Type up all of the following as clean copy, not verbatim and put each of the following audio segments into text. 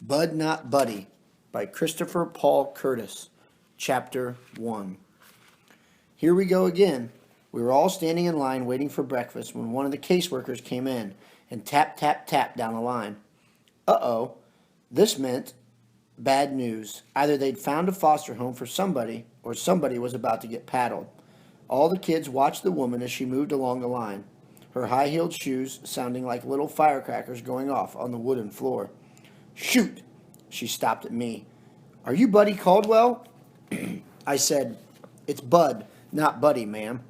Bud Not Buddy by Christopher Paul Curtis, Chapter 1. Here we go again. We were all standing in line waiting for breakfast when one of the caseworkers came in and tap, tap, tap down the line. Uh-oh. This meant bad news. Either they'd found a foster home for somebody or somebody was about to get paddled. All the kids watched the woman as she moved along the line, her high-heeled shoes sounding like little firecrackers going off on the wooden floor. Shoot! She stopped at me. Are you Buddy Caldwell? I said, It's Bud, not Buddy, ma'am.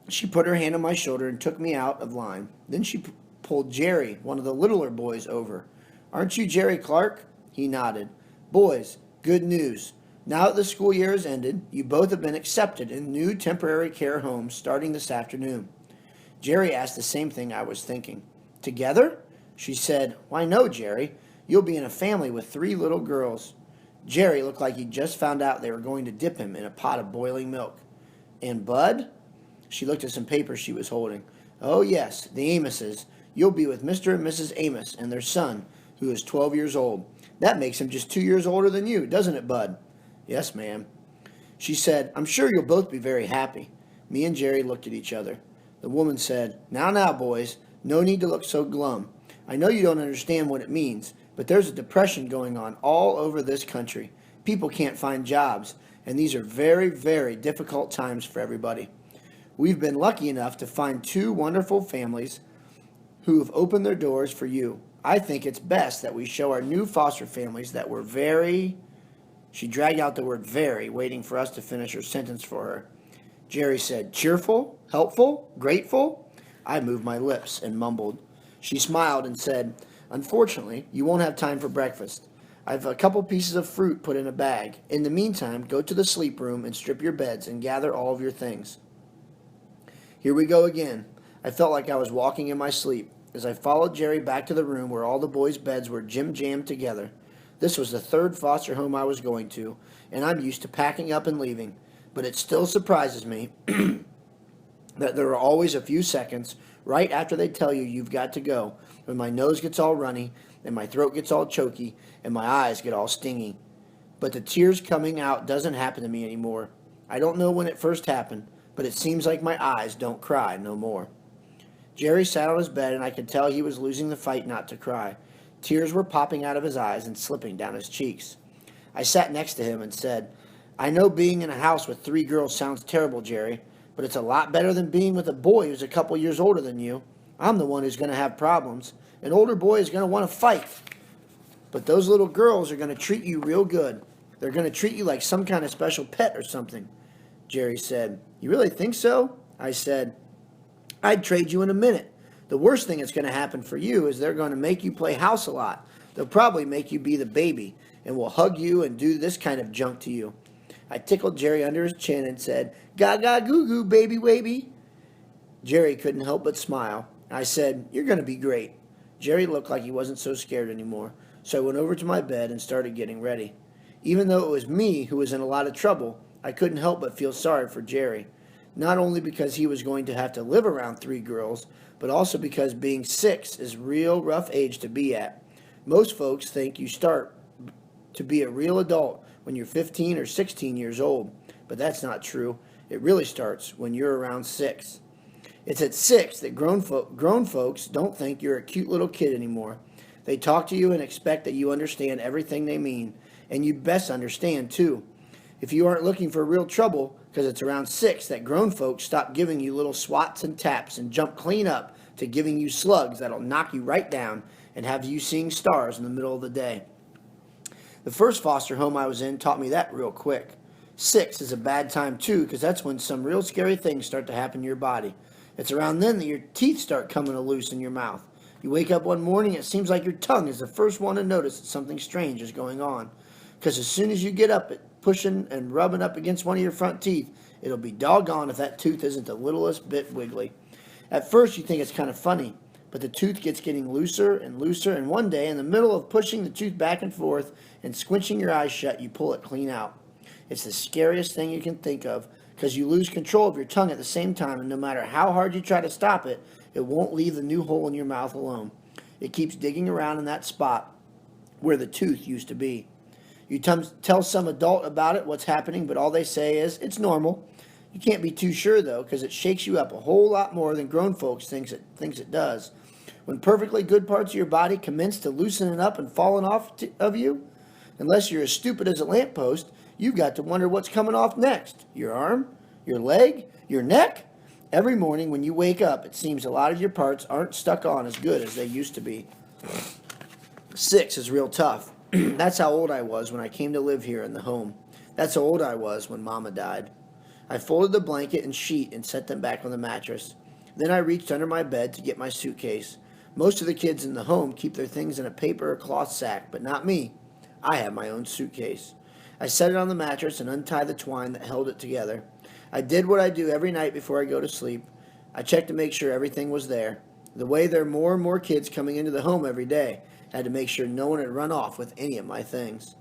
She put her hand on my shoulder and took me out of line. Then she pulled Jerry, one of the littler boys, over. Aren't you Jerry Clark? He nodded. Boys, good news. Now that the school year has ended, you both have been accepted in new temporary care homes starting this afternoon. Jerry asked the same thing I was thinking. Together? She said, Why no, Jerry. You'll be in a family with 3 little girls. Jerry looked like he'd just found out they were going to dip him in a pot of boiling milk. And Bud? She looked at some papers she was holding. Oh, yes, the Amoses. You'll be with Mr. and Mrs. Amos and their son, who is 12 years old. That makes him just 2 years older than you, doesn't it, Bud? Yes, ma'am. She said, I'm sure you'll both be very happy. Me and Jerry looked at each other. The woman said, Now, boys, no need to look so glum. I know you don't understand what it means, but there's a depression going on all over this country. People can't find jobs, and these are very, very difficult times for everybody. We've been lucky enough to find 2 wonderful families who have opened their doors for you. I think it's best that we show our new foster families that we're very... She dragged out the word very, waiting for us to finish her sentence for her. Jerry said, cheerful, helpful, grateful? I moved my lips and mumbled. She smiled and said, Unfortunately, you won't have time for breakfast. I've a couple pieces of fruit put in a bag. In the meantime, go to the sleep room and strip your beds and gather all of your things. Here we go again. I felt like I was walking in my sleep as I followed Jerry back to the room where all the boys' beds were jam-jammed together. This was the 3rd foster home I was going to, and I'm used to packing up and leaving, but it still surprises me that there are always a few seconds right after they tell you you've got to go when my nose gets all runny and my throat gets all choky and my eyes get all stingy. But the tears coming out doesn't happen to me anymore. I don't know when it first happened, but it seems like my eyes don't cry no more. Jerry sat on his bed and I could tell he was losing the fight not to cry. Tears were popping out of his eyes and slipping down his cheeks. I sat next to him and said, I know being in a house with 3 girls sounds terrible, Jerry, but it's a lot better than being with a boy who's a couple years older than you. I'm the one who's going to have problems. An older boy is going to want to fight. But those little girls are going to treat you real good. They're going to treat you like some kind of special pet or something. Jerry said, You really think so? I said, I'd trade you in a minute. The worst thing that's going to happen for you is they're going to make you play house a lot. They'll probably make you be the baby and will hug you and do this kind of junk to you. I tickled Jerry under his chin and said, Gaga goo goo, baby waby. Jerry couldn't help but smile. I said, You're going to be great. Jerry looked like he wasn't so scared anymore, so I went over to my bed and started getting ready. Even though it was me who was in a lot of trouble, I couldn't help but feel sorry for Jerry. Not only because he was going to have to live around 3 girls, but also because being 6 is a real rough age to be at. Most folks think you start to be a real adult when you're 15 or 16 years old, but that's not true. It really starts when you're around 6. It's at 6 that grown folks don't think you're a cute little kid anymore. They talk to you and expect that you understand everything they mean, and you best understand too. If you aren't looking for real trouble, because it's around 6 that grown folks stop giving you little swats and taps and jump clean up to giving you slugs that'll knock you right down and have you seeing stars in the middle of the day. The first foster home I was in taught me that real quick. 6 is a bad time too, because that's when some real scary things start to happen to your body. It's around then that your teeth start coming loose in your mouth. You wake up one morning, it seems like your tongue is the first one to notice that something strange is going on. Because as soon as you get up at pushing and rubbing up against one of your front teeth, it'll be doggone if that tooth isn't the littlest bit wiggly. At first you think it's kind of funny, but the tooth gets getting looser and looser, and one day in the middle of pushing the tooth back and forth and squinching your eyes shut, you pull it clean out. It's the scariest thing you can think of, because you lose control of your tongue at the same time, and no matter how hard you try to stop it, it won't leave the new hole in your mouth alone. It keeps digging around in that spot where the tooth used to be. You tell some adult about it, what's happening, but all they say is, it's normal. You can't be too sure, though, because it shakes you up a whole lot more than grown folks thinks it does. When perfectly good parts of your body commence to loosening up and falling off of you, unless you're as stupid as a lamppost, you've got to wonder what's coming off next. Your arm? Your leg? Your neck? Every morning when you wake up, it seems a lot of your parts aren't stuck on as good as they used to be. 6 is real tough. That's how old I was when I came to live here in the home. That's how old I was when Mama died. I folded the blanket and sheet and set them back on the mattress. Then I reached under my bed to get my suitcase. Most of the kids in the home keep their things in a paper or cloth sack, but not me. I have my own suitcase. I set it on the mattress and untied the twine that held it together. I did what I do every night before I go to sleep. I checked to make sure everything was there. The way there are more and more kids coming into the home every day, I had to make sure no one had run off with any of my things.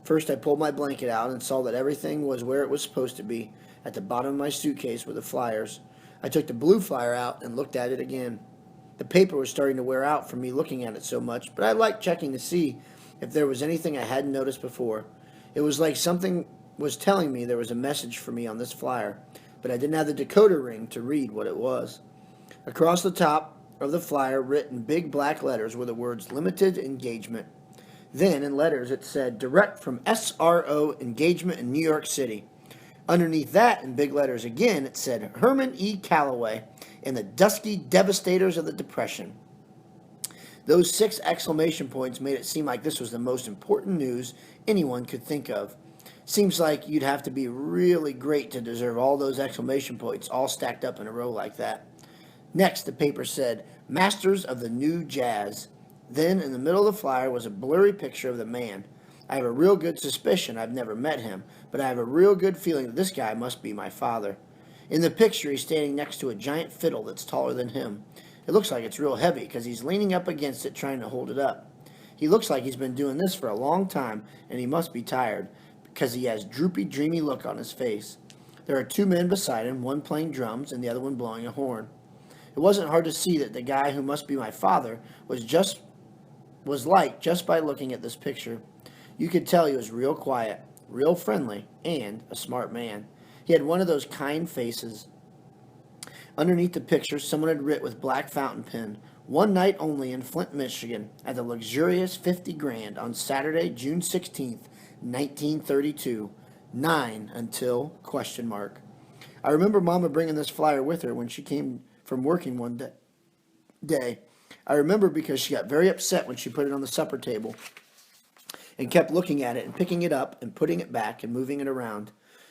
First, I pulled my blanket out and saw that everything was where it was supposed to be, at the bottom of my suitcase with the flyers. I took the blue flyer out and looked at it again. The paper was starting to wear out from me looking at it so much, but I liked checking to see if there was anything I hadn't noticed before. It was like something was telling me there was a message for me on this flyer, but I didn't have the decoder ring to read what it was. Across the top of the flyer, written big black letters, were the words limited engagement. Then, in letters, it said direct from SRO engagement in New York City. Underneath that, in big letters again, it said Herman E. Calloway and the Dusky Devastators of the Depression. Those 6 exclamation points made it seem like this was the most important news anyone could think of. Seems like you'd have to be really great to deserve all those exclamation points all stacked up in a row like that. Next, the paper said, Masters of the New Jazz. Then, in the middle of the flyer was a blurry picture of the man. I have a real good suspicion I've never met him, but I have a real good feeling that this guy must be my father. In the picture, he's standing next to a giant fiddle that's taller than him. It looks like it's real heavy because he's leaning up against it trying to hold it up. He looks like he's been doing this for a long time, and he must be tired because he has droopy, dreamy look on his face. There are 2 men beside him, one playing drums and the other one blowing a horn. It wasn't hard to see that the guy who must be my father was like just by looking at this picture. You could tell he was real quiet, real friendly, and a smart man. He had one of those kind faces. Underneath the picture, someone had written with black fountain pen, one night only in Flint, Michigan, at the luxurious 50 Grand on Saturday, June 16th, 1932. 9 until ? I remember Mama bringing this flyer with her when she came from working one day. I remember because she got very upset when she put it on the supper table and kept looking at it and picking it up and putting it back and moving it around.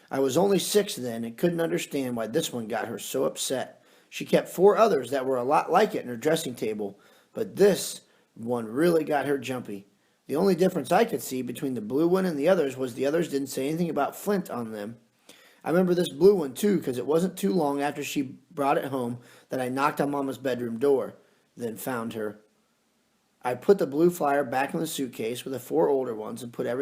I was only 6 then and couldn't understand why this one got her so upset. She kept 4 others that were a lot like it in her dressing table, but this one really got her jumpy. The only difference I could see between the blue one and the others was the others didn't say anything about Flint on them. I remember this blue one too because it wasn't too long after she brought it home that I knocked on Mama's bedroom door, then found her. I put the blue flyer back in the suitcase with the 4 older ones and put everything